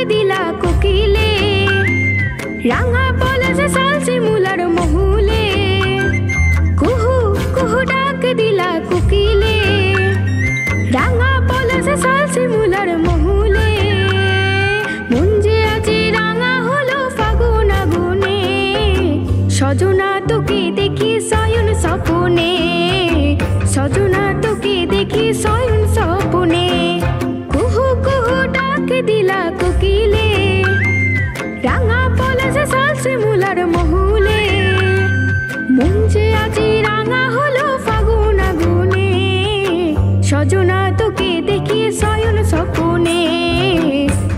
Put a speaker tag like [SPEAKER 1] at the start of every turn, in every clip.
[SPEAKER 1] দিলা কোকিলে রাঙা পলাশে সালসি মুলার মহুলে কুহু কুহু ডাক দিলা কোকিলে রাঙা পলাশে সালসি মুলার মহুলে মন যে আজি রাঙা হলো ফাগুন আগুনে সজনা তোকে দেখি শয়ন স্বপনে সজনা তোকে দেখি শয়ন স্বপনে কুহু কুহু ডাক দিলা কোকিলে রাঙা পলাশে সালসি মুলার মহুলে মন যে আজি রাঙা হলো ফাগুন আগুনে সজনা তোকে দেখি শয়ন স্বপনে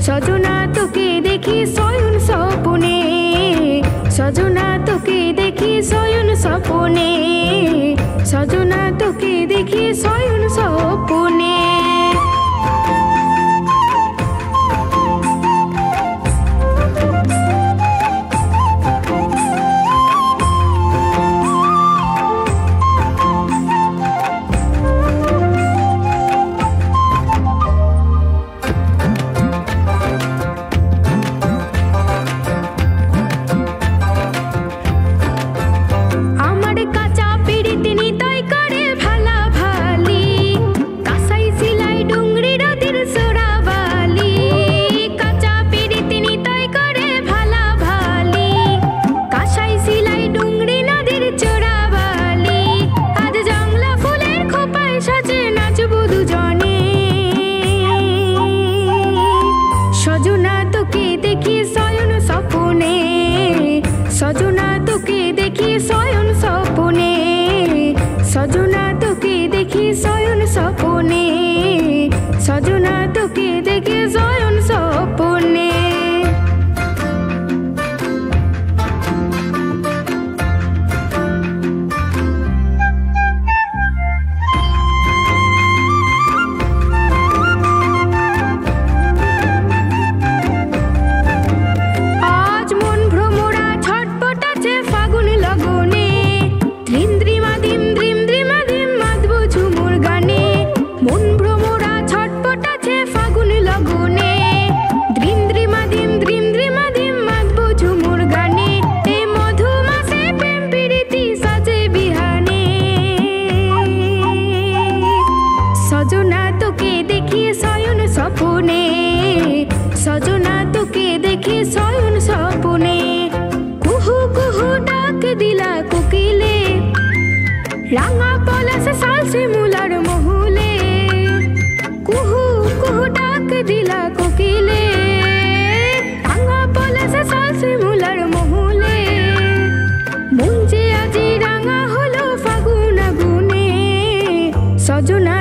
[SPEAKER 1] সজনা তোকে দেখি শয়ন স্বপনে সজনা তোকে দেখি শয়ন স্বপনে সজনা তোকে দেখি শয়ন স্বপনে সজনা তোকে দেখি শয়ন স্বপনে সজনা তোকে দেখি শয়ন স্বপনে সজনা তোকে দেখি শয়ন স্বপনে সজনা তোকে দেখি শয়ন স্বপনে সজনা তোকে দেখি শয়ন স্বপনে সজনা তোকে দেখি শয়ন স্বপনে কুহু কুহু ডাক দিলা কোকিলে রাঙা পলাশে সালসি মুলার মহুলে কুহু কুহু ডাক দিলা কোকিলে রাঙা পলাশে সালসি মুলার মহুলে মন যে আজি রাঙা হলো ফাগুন আগুনে সজনা